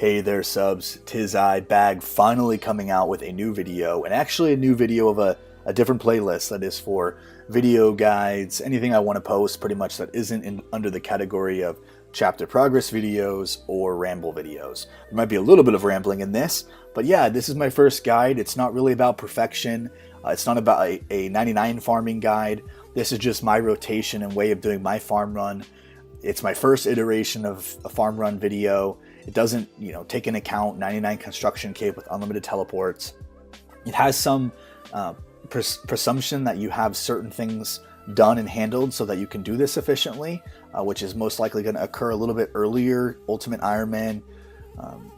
Hey there subs, tis I, Bag, finally coming out with a new video, and actually a new video of a different playlist that is for video guides, anything I want to post pretty much that isn't under the category of chapter progress videos or ramble videos. There might be a little bit of rambling in this, but yeah, this is my first guide. It's not really about perfection. It's not about a 99 farming guide. This is just my rotation and way of doing my farm run. It's my first iteration of a farm run video. It doesn't, take into account 99 construction cape with unlimited teleports. It has some presumption that you have certain things done and handled so that you can do this efficiently, which is most likely going to occur a little bit earlier, Ultimate Ironman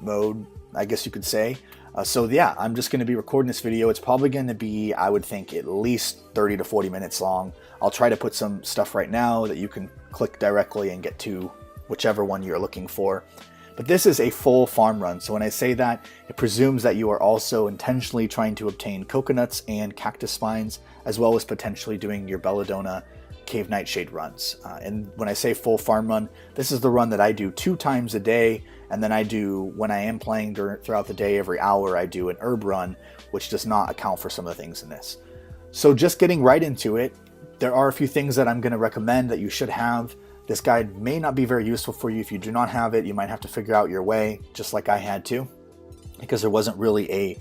mode, I guess you could say. So yeah, I'm just going to be recording this video. It's probably going to be, I would think, at least 30 to 40 minutes long. I'll try to put some stuff right now that you can click directly and get to whichever one you're looking for. But this is a full farm run, so when I say that, it presumes that you are also intentionally trying to obtain coconuts and cactus spines, as well as potentially doing your Belladonna Cave Nightshade runs. And when I say full farm run, this is the run that I do 2 times a day, and then I do, when I am playing throughout the day, every hour, I do an herb run, which does not account for some of the things in this. So just getting right into it, there are a few things that I'm going to recommend that you should have. This guide may not be very useful for you. If you do not have it, you might have to figure out your way, just like I had to, because there wasn't really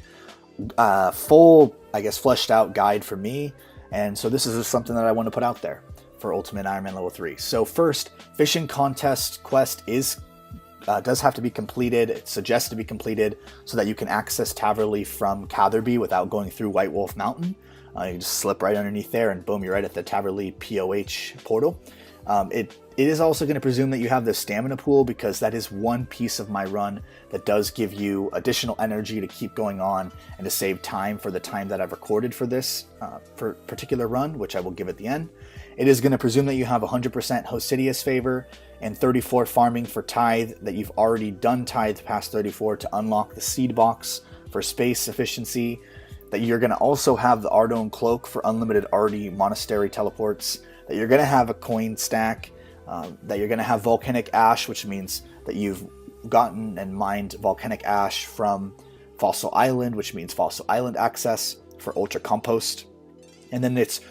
a full, fleshed out guide for me. And so this is just something that I want to put out there for Ultimate Ironman Level 3. So first, fishing contest quest does have to be completed. It suggests to be completed so that you can access Taverley from Catherby without going through White Wolf Mountain. You just slip right underneath there and boom, you're right at the Taverley POH portal. It is also going to presume that you have the stamina pool, because that is one piece of my run that does give you additional energy to keep going on and to save time for the time that I've recorded for this particular run, which I will give at the end. It is going to presume that you have 100% Hosidius favor and 34 farming for tithe, that you've already done tithe past 34 to unlock the seed box for space efficiency, that you're going to also have the Ardone Cloak for unlimited Ardi Monastery teleports, that you're going to have a coin stack, that you're going to have Volcanic Ash, which means that you've gotten and mined Volcanic Ash from Fossil Island, which means Fossil Island access for Ultra Compost. And then it's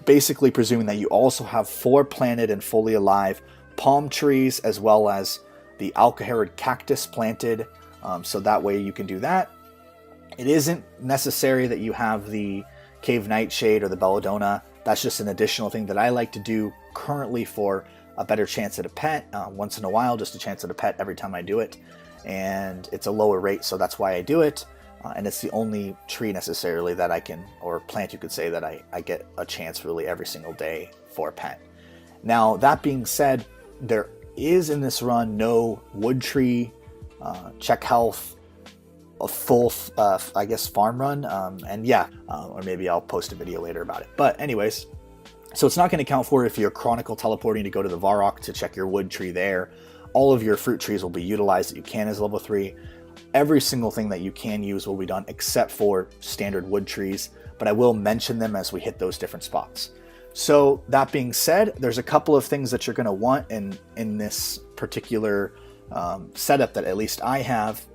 basically presuming that you also have 4 planted and fully alive palm trees, as well as the Alcaharid cactus planted, so that way you can do that. It isn't necessary that you have the Cave Nightshade or the Belladonna. That's just an additional thing that I like to do currently for a better chance at a pet, once in a while, just a chance at a pet every time I do it. And it's a lower rate, so that's why I do it. And it's the only tree necessarily that I can, or plant you could say, that I get a chance really every single day for a pet. Now, that being said, there is in this run no wood tree, check health, a full, farm run. And yeah, or maybe I'll post a video later about it. But anyways, so it's not going to count for if you're chronicle teleporting to go to the Varrock to check your wood tree there. All of your fruit trees will be utilized that you can as level 3. Every single thing that you can use will be done except for standard wood trees, but I will mention them as we hit those different spots. So that being said, there's a couple of things that you're going to want in this particular setup that at least I have.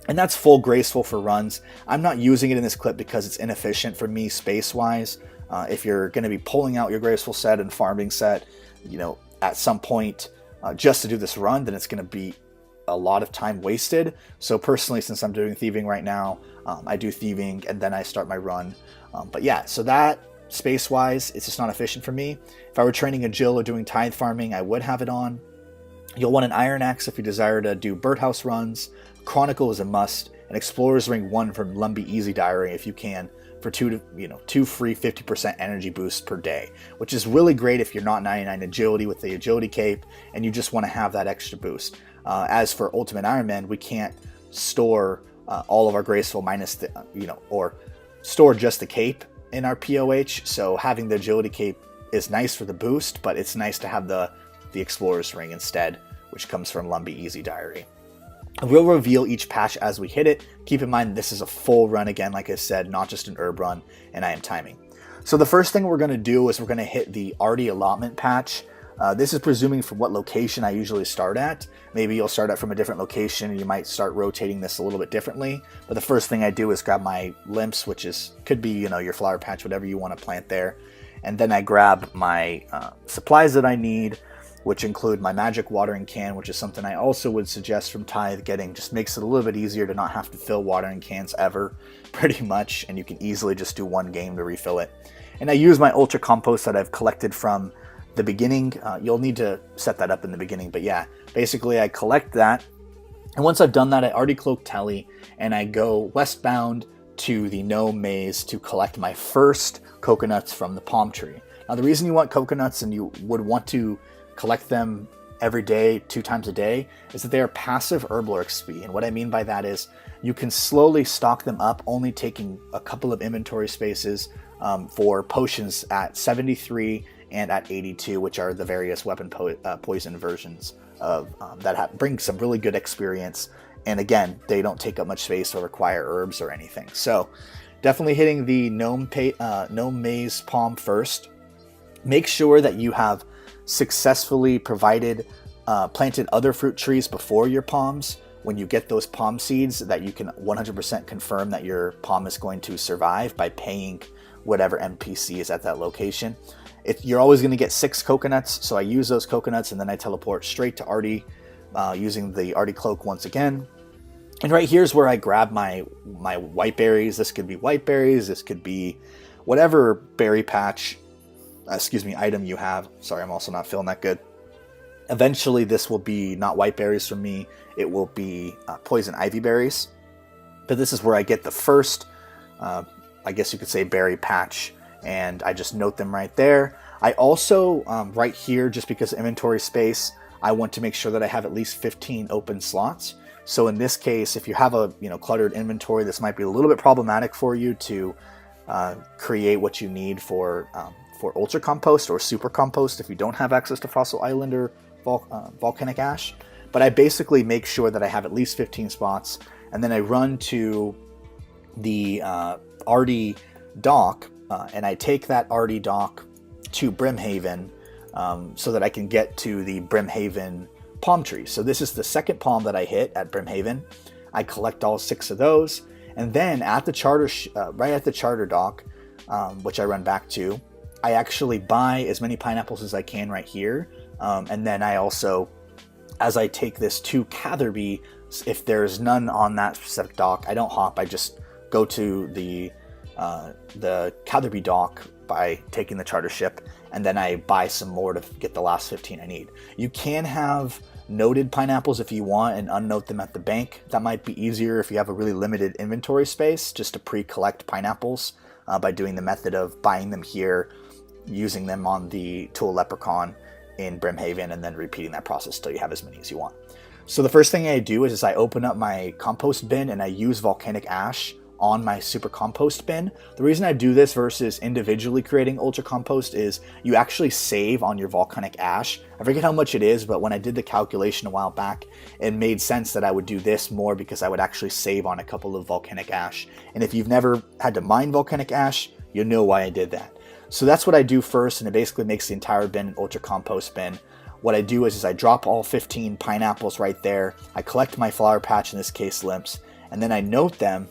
And that's full graceful for runs. I'm not using it in this clip because it's inefficient for me space-wise. If you're going to be pulling out your graceful set and farming set, at some point just to do this run, then it's going to be a lot of time wasted. So personally, since I'm doing thieving right now, I do thieving and then I start my run. But yeah, so that space-wise, it's just not efficient for me. If I were training a Jill or doing tithe farming, I would have it on. You'll want an Iron Axe if you desire to do Birdhouse runs. Chronicle is a must, and Explorer's Ring 1 from Lumbee Easy Diary if you can, for 2 free 50% energy boosts per day, which is really great if you're not 99 agility with the agility cape and you just want to have that extra boost. As for Ultimate Ironman, we can't store all of our graceful minus the, or store just the cape in our POH, so having the agility cape is nice for the boost, but it's nice to have the Explorer's Ring instead, which comes from Lumbee Easy Diary. We'll reveal each patch as we hit it. Keep in mind, this is a full run again, like I said, not just an herb run, and I am timing. So the first thing we're going to do is we're going to hit the Ardi allotment patch. This is presuming from what location I usually start at. Maybe you'll start out from a different location and you might start rotating this a little bit differently. But the first thing I do is grab my limps, which could be, your flower patch, whatever you want to plant there. And then I grab my supplies that I need, which include my magic watering can, which is something I also would suggest from Tithe getting. Just makes it a little bit easier to not have to fill watering cans ever, pretty much. And you can easily just do one game to refill it. And I use my ultra compost that I've collected from the beginning. You'll need to set that up in the beginning, but yeah, basically I collect that, and once I've done that, I already cloak Telly and I go westbound to the gnome maze to collect my first coconuts from the palm tree. Now the reason you want coconuts and you would want to collect them every day, 2 times a day, is that they are passive herbal XP. And what I mean by that is you can slowly stock them up, only taking a couple of inventory spaces for potions at 73 and at 82, which are the various weapon poison versions of that bring some really good experience. And again, they don't take up much space or require herbs or anything. So definitely hitting the gnome maze palm first. Make sure that you have successfully planted other fruit trees before your palms. When you get those palm seeds, that you can 100% confirm that your palm is going to survive by paying whatever NPC is at that location. You're always going to get 6 coconuts, so I use those coconuts and then I teleport straight to Artie using the Artie cloak once again. And right here's where I grab my white berries. This could be white berries, this could be whatever berry patch, item you have. Sorry, I'm also not feeling that good. Eventually this will be not white berries for me, it will be poison ivy berries. But this is where I get the first, I guess you could say, berry patch. And I just note them right there. I also, right here, just because of inventory space, I want to make sure that I have at least 15 open slots. So in this case, if you have a cluttered inventory, this might be a little bit problematic for you to create what you need for ultra compost or super compost if you don't have access to Fossil Island or volcanic ash. But I basically make sure that I have at least 15 spots, and then I run to the Artie dock. And I take that Artie dock to Brimhaven so that I can get to the Brimhaven palm tree. So this is the second palm that I hit at Brimhaven. I collect all 6 of those, and then at the charter, right at the charter dock, which I run back to, I actually buy as many pineapples as I can right here. And then I also, as I take this to Catherby, if there's none on that specific dock, I don't hop. I just go to the Catherby dock by taking the charter ship, and then I buy some more to get the last 15 I need. You can have noted pineapples if you want and unnote them at the bank. That might be easier if you have a really limited inventory space, just to pre-collect pineapples by doing the method of buying them here, using them on the Tool Leprechaun in Brimhaven, and then repeating that process till you have as many as you want. So the first thing I do is I open up my compost bin and I use volcanic ash on my super compost bin. The reason I do this versus individually creating ultra compost is you actually save on your volcanic ash. I forget how much it is, but when I did the calculation a while back, it made sense that I would do this more because I would actually save on a couple of volcanic ash. And if you've never had to mine volcanic ash, you'll know why I did that. So that's what I do first, and it basically makes the entire bin an ultra compost bin. What I do is I drop all 15 pineapples right there. I collect my flower patch, in this case limps, and then I note them.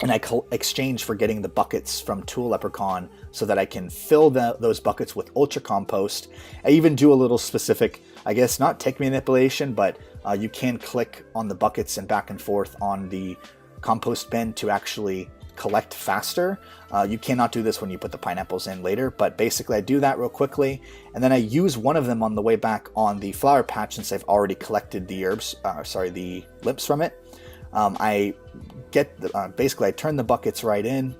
And I exchange for getting the buckets from Tool Leprechaun so that I can fill those buckets with ultra compost. I even do a little specific, I guess not tech manipulation, but you can click on the buckets and back and forth on the compost bin to actually collect faster. You cannot do this when you put the pineapples in later, but basically I do that real quickly, and then I use one of them on the way back on the flower patch since I've already collected the the limps from it. I get basically I turn the buckets right in,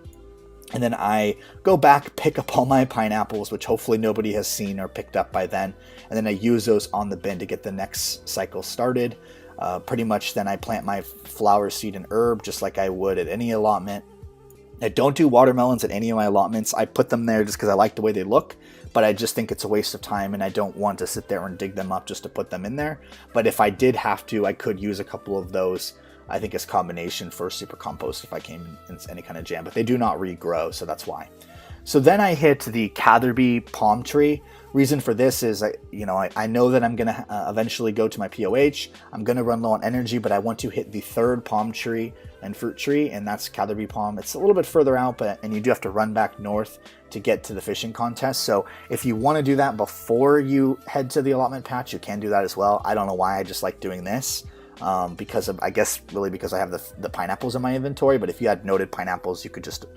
and then I go back, pick up all my pineapples, which hopefully nobody has seen or picked up by then, and then I use those on the bin to get the next cycle started. Pretty much then I plant my flower, seed, and herb just like I would at any allotment. I don't do watermelons at any of my allotments. I put them there just because I like the way they look, but I just think it's a waste of time and I don't want to sit there and dig them up just to put them in there. But if I did have to, I could use a couple of those, I think, as combination for super compost if I came in any kind of jam, but they do not regrow, so that's why. So then I hit the Catherby palm tree. Reason for this is, I know that I'm going to eventually go to my POH. I'm going to run low on energy, but I want to hit the third palm tree and fruit tree, and that's Catherby palm. It's a little bit further out, and you do have to run back north to get to the fishing contest. So if you want to do that before you head to the allotment patch, you can do that as well. I don't know why, I just like doing this. Because I guess because I have the pineapples in my inventory, but if you had noted pineapples, you could just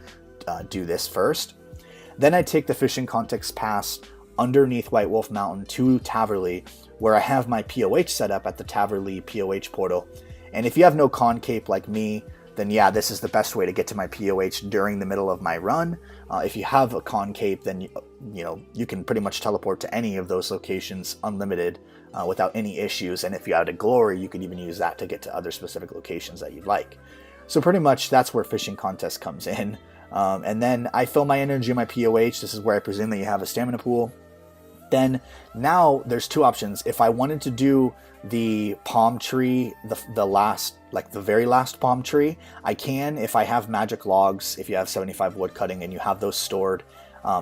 do this first. Then I take the fishing contest pass underneath White Wolf Mountain to Taverley, where I have my POH set up at the Taverley POH portal. And if you have no con cape like me, then yeah, this is the best way to get to my POH during the middle of my run. If you have a con cape, then you can pretty much teleport to any of those locations unlimited without any issues. And if you had a glory, you could even use that to get to other specific locations that you'd like. So pretty much that's where fishing contest comes in. And then I fill my energy in my POH. This is where I presume that you have a stamina pool. Then now there's two options. If I wanted to do the palm tree, the very last palm tree, I can. If I have magic logs, if you have 75 wood cutting and you have those stored,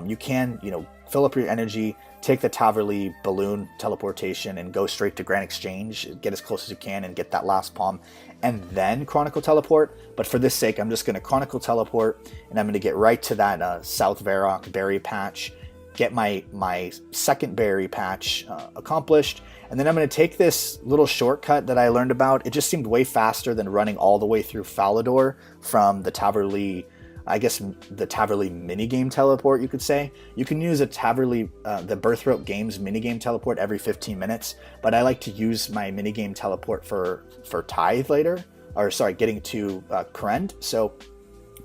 you can, fill up your energy, take the Taverley balloon teleportation and go straight to Grand Exchange, get as close as you can and get that last palm, and then Chronicle Teleport. But for this sake, I'm just going to Chronicle Teleport, and I'm going to get right to that South Varrock berry patch, get my second berry patch accomplished, and then I'm going to take this little shortcut that I learned about. It just seemed way faster than running all the way through Falador from the Taverley, I guess the Taverley minigame teleport, you could say. You can use a Taverley, the Birthrope Games minigame teleport every 15 minutes, but I like to use my minigame teleport for Tithe later, or sorry, getting to Krend. So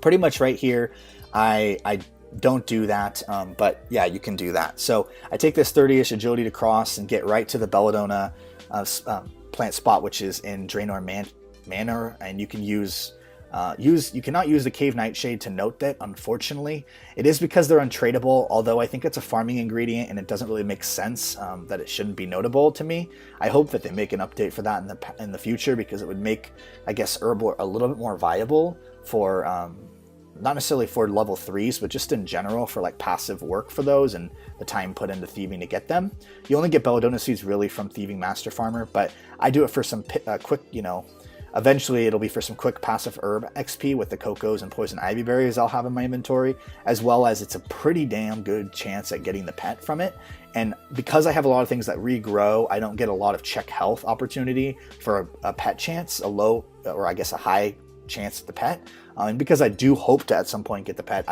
pretty much right here, I don't do that, but yeah, you can do that. So I take this 30-ish agility to cross and get right to the Belladonna plant spot, which is in Draenor Manor, and you can you cannot use the Cave Nightshade to note that, unfortunately. It is because they're untradeable, although I think it's a farming ingredient and it doesn't really make sense that it shouldn't be notable to me. I hope that they make an update for that in the future, because it would make, I guess, Herb a little bit more viable for not necessarily for level 3s, but just in general for like passive work for those and the time put into thieving to get them. You only get Belladonna seeds really from Thieving Master Farmer, but I do it for some quick, eventually it'll be for some quick passive herb XP with the Cocos and Poison Ivy berries I'll have in my inventory, as well as it's a pretty damn good chance at getting the pet from it. And because I have a lot of things that regrow, I don't get a lot of check health opportunity for a pet chance, a low, or I guess a high chance at the pet. And because I do hope to at some point get the pet,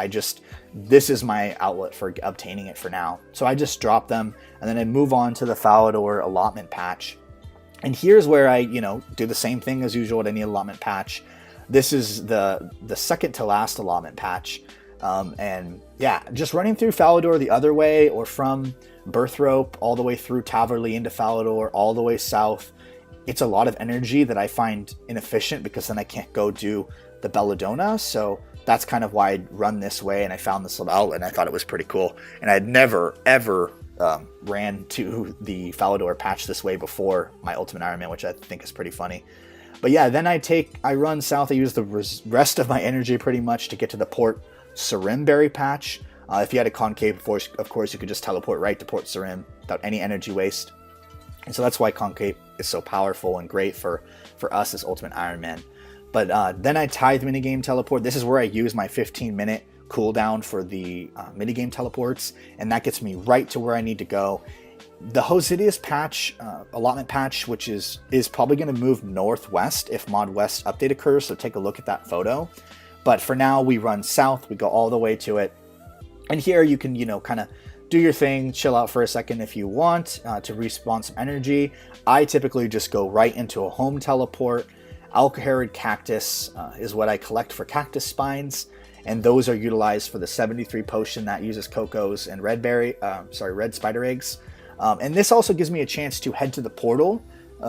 this is my outlet for obtaining it for now. So I just drop them, and then I move on to the Falador allotment patch. And here's where I, do the same thing as usual at any allotment patch. This is the second to last allotment patch. And yeah, just running through Falador the other way, or from Birthrope all the way through Taverley into Falador, all the way south. It's a lot of energy that I find inefficient, because then I can't go do the Belladonna. So that's kind of why I run this way, and I found this little outlet and I thought it was pretty cool. And I'd never, ever ran to the Falador patch this way before my Ultimate Iron Man, which I think is pretty funny. But yeah, then I run south. I use the rest of my energy pretty much to get to the Port Sarim berry patch. If you had a concave, of course, you could just teleport right to Port Sarim without any energy waste. And so that's why concave is so powerful and great for us as Ultimate Iron Man. But then I Tithe minigame teleport. This is where I use my 15-minute cooldown for the minigame teleports, and that gets me right to where I need to go. The Hosidius patch, allotment patch, which is probably going to move northwest if Mod West update occurs, so take a look at that photo. But for now, we run south, we go all the way to it. And here you can, kind of do your thing, chill out for a second if you want to respawn some energy. I typically just go right into a home teleport. Alcaharid Cactus is what I collect for cactus spines, and those are utilized for the 73 potion that uses Cocos and red spider eggs. And this also gives me a chance to head to the portal,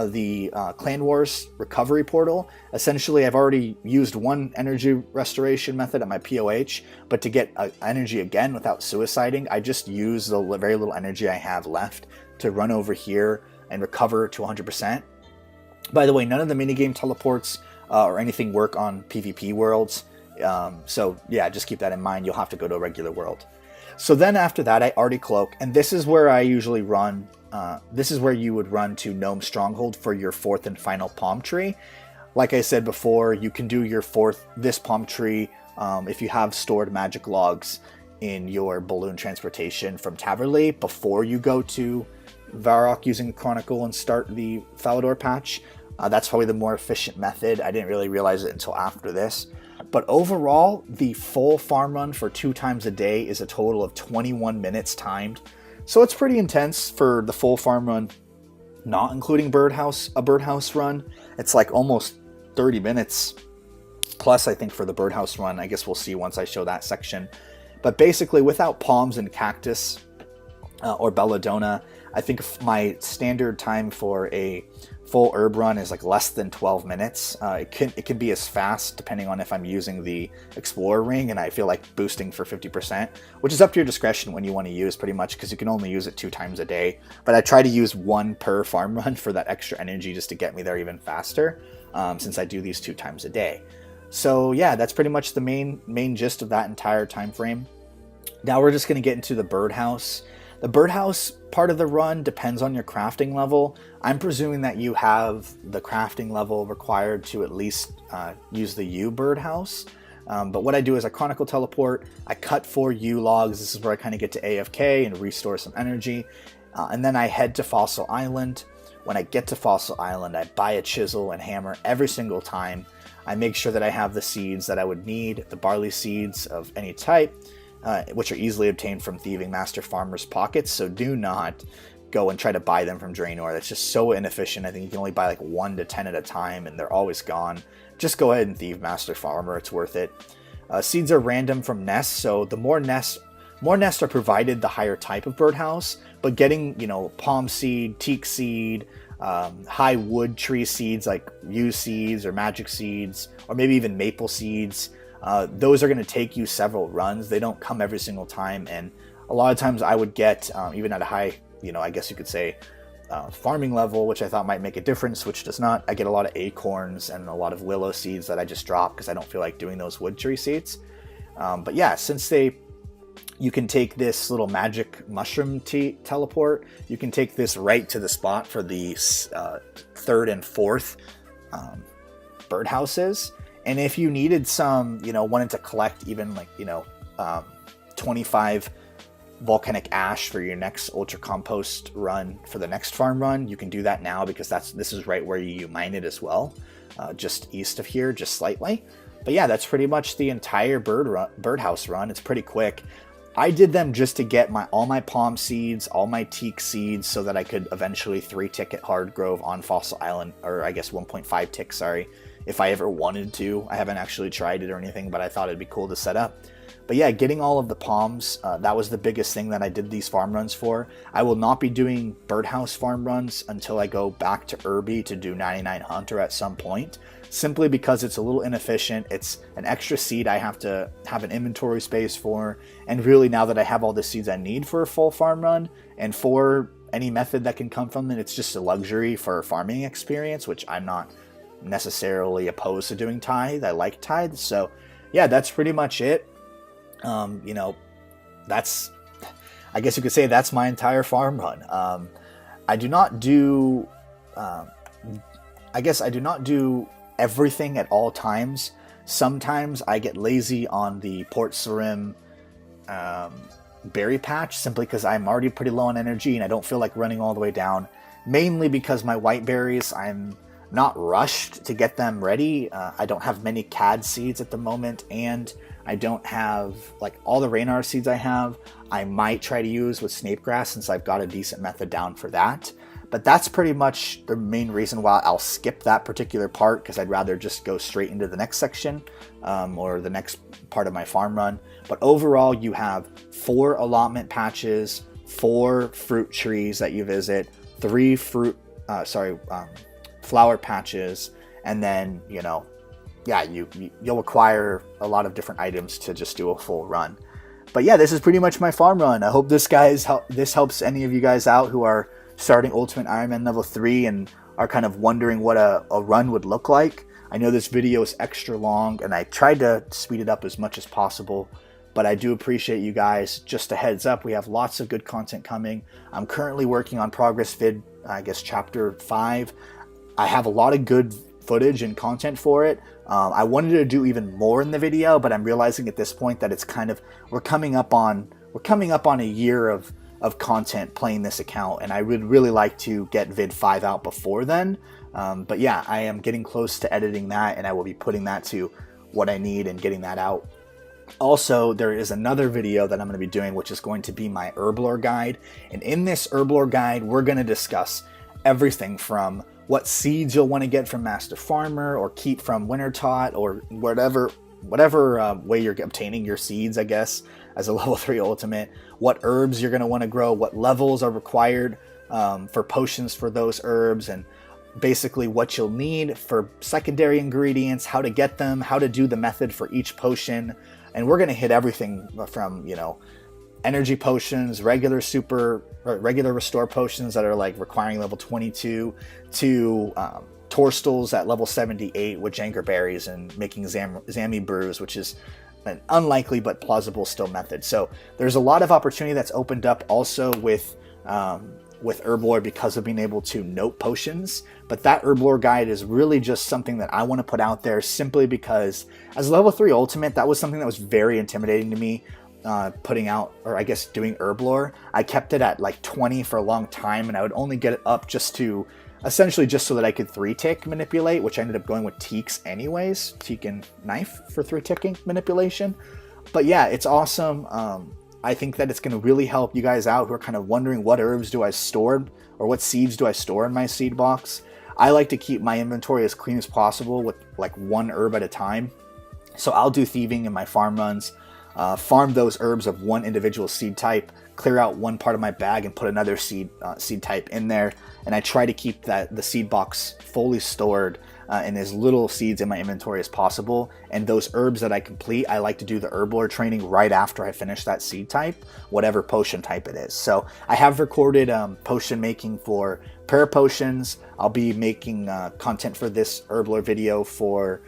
the Clan Wars recovery portal. Essentially, I've already used one energy restoration method at my POH, but to get energy again without suiciding, I just use the very little energy I have left to run over here and recover to 100%. By the way, none of the minigame teleports or anything work on PvP worlds. So yeah, just keep that in mind. You'll have to go to a regular world. So then after that, I already cloak, and this is where I usually run. This is where you would run to Gnome Stronghold for your 4th and final palm tree. Like I said before, you can do your this palm tree if you have stored magic logs in your balloon transportation from Taverley before you go to Varrock using the Chronicle and start the Falador patch. That's probably the more efficient method. I didn't really realize it until after this. But overall, the full farm run for 2 times a day is a total of 21 minutes timed. So it's pretty intense for the full farm run, not including a birdhouse run. It's like almost 30 minutes plus, I think, for the birdhouse run. I guess we'll see once I show that section. But basically, without palms and cactus or belladonna, I think my standard time for a full herb run is like less than 12 minutes. It can be as fast depending on if I'm using the Explorer ring and I feel like boosting for 50%, which is up to your discretion when you want to use, pretty much, because you can only use it 2 times a day. But I try to use 1 per farm run for that extra energy just to get me there even faster, since I do these 2 times a day. So yeah, that's pretty much the main gist of that entire time frame. Now we're just going to get into the birdhouse. The birdhouse part of the run depends on your crafting level. I'm presuming that you have the crafting level required to at least use the U birdhouse. But what I do is I chronicle teleport, I cut 4 U logs. This is where I kind of get to AFK and restore some energy. And then I head to Fossil Island. When I get to Fossil Island, I buy a chisel and hammer every single time. I make sure that I have the seeds that I would need, the barley seeds of any type, which are easily obtained from Thieving Master Farmer's pockets, so do not go and try to buy them from Draenor. That's just so inefficient. I think you can only buy like 1 to 10 at a time, and they're always gone. Just go ahead and Thieve Master Farmer, it's worth it. Seeds are random from nests, so the more nests are provided, the higher type of birdhouse, but getting, palm seed, teak seed, high wood tree seeds like yew seeds or magic seeds, or maybe even maple seeds, those are going to take you several runs. They don't come every single time, and a lot of times I would get, even at a high, I guess you could say, farming level, which I thought might make a difference, which does not. I get a lot of acorns and a lot of willow seeds that I just drop because I don't feel like doing those wood tree seeds. But yeah, since you can take this little magic mushroom teleport, you can take this right to the spot for the 3rd and 4th birdhouses. And if you needed some, wanted to collect even like, 25 volcanic ash for your next ultra compost run for the next farm run, you can do that now, because this is right where you mine it as well, just east of here, just slightly. But yeah, that's pretty much the entire birdhouse run. It's pretty quick. I did them just to get all my palm seeds, all my teak seeds, so that I could eventually 3-tick at Hardgrove on Fossil Island, or I guess 1.5 tick, sorry, if I ever wanted to. I haven't actually tried it or anything, but I thought it'd be cool to set up. But yeah, getting all of the palms, that was the biggest thing that I did these farm runs for. I will not be doing birdhouse farm runs until I go back to Irby to do 99 Hunter at some point, simply because it's a little inefficient. It's an extra seed I have to have an inventory space for, and really now that I have all the seeds I need for a full farm run, and for any method that can come from it, it's just a luxury for farming experience, which I'm not necessarily opposed to doing tithe. I like tithe. So yeah, that's pretty much it. That's, I guess you could say, that's my entire farm run. I do not do everything at all times. Sometimes I get lazy on the Port Sarim berry patch, simply because I'm already pretty low on energy and I don't feel like running all the way down, mainly because my white berries, I'm not rushed to get them ready. I don't have many CAD seeds at the moment, and I don't have like all the Raynar seeds I have. I might try to use with Snapegrass, since I've got a decent method down for that. But that's pretty much the main reason why I'll skip that particular part, because I'd rather just go straight into the next section, or the next part of my farm run. But overall, you have 4 allotment patches, 4 fruit trees that you visit, 3 flower patches, and then you'll acquire a lot of different items to just do a full run. But yeah, this is pretty much my farm run. I hope this helps any of you guys out who are starting Ultimate Iron Man level 3 and are kind of wondering what a run would look like. I know this video is extra long, and I tried to speed it up as much as possible, but I do appreciate you guys. Just a heads up, we have lots of good content coming. I'm currently working on Progress Vid, I guess, Chapter 5. I have a lot of good footage and content for it. I wanted to do even more in the video, but I'm realizing at this point that it's kind of, we're coming up on a year of content playing this account, and I would really like to get vid 5 out before then. But yeah, I am getting close to editing that, and I will be putting that to what I need and getting that out. Also, there is another video that I'm going to be doing, which is going to be my herblore guide. And in this herblore guide, we're going to discuss everything from what seeds you'll want to get from Master Farmer or keep from Wintertot, or whatever way you're obtaining your seeds, I guess, as a level 3 ultimate, what herbs you're going to want to grow, what levels are required for potions for those herbs, and basically what you'll need for secondary ingredients, how to get them, how to do the method for each potion. And we're going to hit everything from, you know, energy potions, regular restore potions that are like requiring level 22, to Torstals at level 78 with Janker berries and making Zammy brews, which is an unlikely but plausible still method. So there's a lot of opportunity that's opened up also with herblore because of being able to note potions. But that herblore guide is really just something that I want to put out there simply because as a level 3 ultimate, that was something that was very intimidating to me. Putting out, or I guess doing herblore. I kept it at like 20 for a long time, and I would only get it up essentially just so that I could 3-tick manipulate, which I ended up going with teaks anyways, teak and knife for 3-ticking manipulation. But yeah, it's awesome. I think that it's going to really help you guys out who are kind of wondering what herbs do I store, or what seeds do I store in my seed box. I like to keep my inventory as clean as possible with like one herb at a time. So I'll do thieving in my farm runs, farm those herbs of one individual seed type, clear out one part of my bag and put another seed type in there, and I try to keep the seed box fully stored and as little seeds in my inventory as possible. And those herbs that I complete, I like to do the herblore training right after I finish that seed type, whatever potion type it is. So I have recorded potion making for prayer potions. I'll be making content for this herblore video for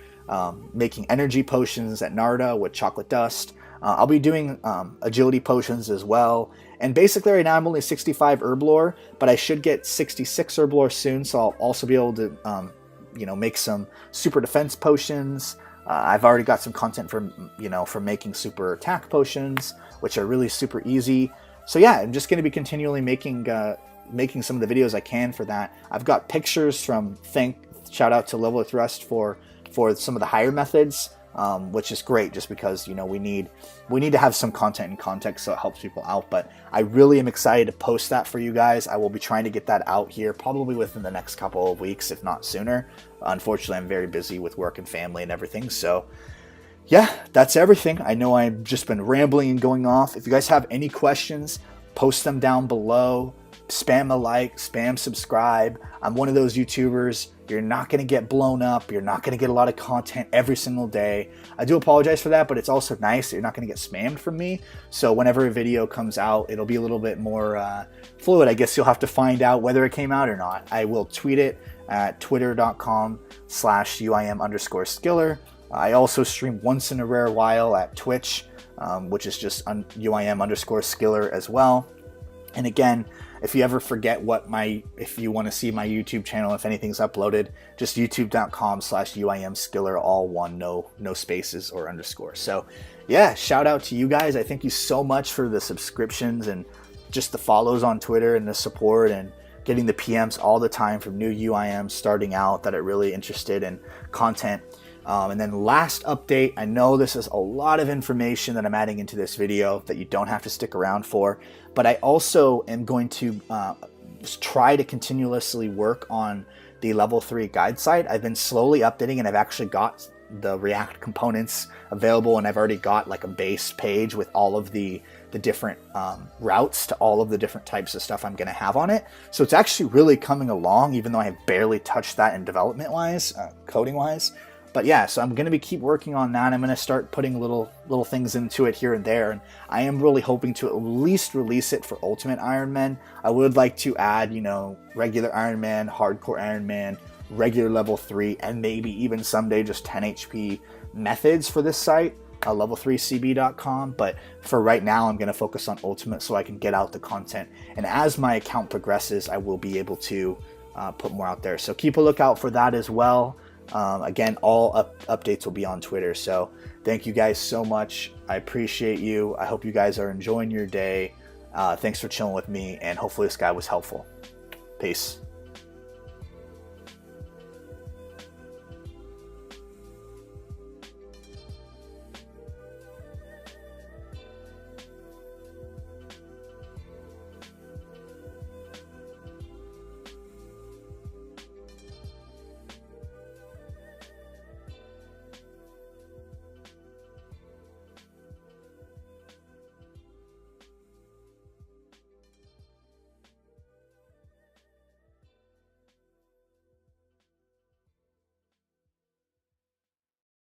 making energy potions at Narda with chocolate dust. I'll be doing agility potions as well. And basically right now I'm only 65 herblore, but I should get 66 herblore soon, so I'll also be able to make some super defense potions. I've already got some content from making super attack potions, which are really super easy. So yeah, I'm just going to be continually making some of the videos I can for that. I've got pictures from shout out to Level of Thrust for some of the higher methods, which is great just because we need to have some content and context so it helps people out. But I really am excited to post that for you guys. I will be trying to get that out here probably within the next couple of weeks, if not sooner. Unfortunately, I'm very busy with work and family and everything. So yeah, that's everything. I know I've just been rambling and going off. If you guys have any questions, post them down below. Spam a like, spam subscribe. I'm one of those YouTubers. You're not going to get blown up. You're not going to get a lot of content every single day. I do apologize for that, but it's also nice that you're not going to get spammed from me. So whenever a video comes out, it'll be a little bit more fluid. I guess you'll have to find out whether it came out or not. I will tweet it at twitter.com/UIM_skiller. I also stream once in a rare while at Twitch, which is just UIM_skiller as well. And again, if you ever forget if you want to see my YouTube channel, if anything's uploaded, just youtube.com/UIMskiller, all one, no spaces or underscore. So yeah, shout out to you guys. I thank you so much for the subscriptions and just the follows on Twitter and the support and getting the PMs all the time from new UIMs starting out that are really interested in content. And then last update, I know this is a lot of information that I'm adding into this video that you don't have to stick around for, but I also am going to try to continuously work on the level 3 guide site. I've been slowly updating, and I've actually got the React components available, and I've already got like a base page with all of the different routes to all of the different types of stuff I'm going to have on it. So it's actually really coming along, even though I have barely touched that in development wise, coding wise. But yeah, so I'm going to keep working on that. I'm going to start putting little things into it here and there, and I am really hoping to at least release it for Ultimate Iron Man. I would like to add, regular Iron Man, Hardcore Iron Man, regular level 3 and maybe even someday just 10 HP methods for this site, level3cb.com. But for right now, I'm going to focus on Ultimate so I can get out the content. And as my account progresses, I will be able to put more out there. So keep a lookout for that as well. Again, all updates will be on Twitter. So thank you guys so much. I appreciate you. I hope you guys are enjoying your day. Thanks for chilling with me, and hopefully this guy was helpful. Peace.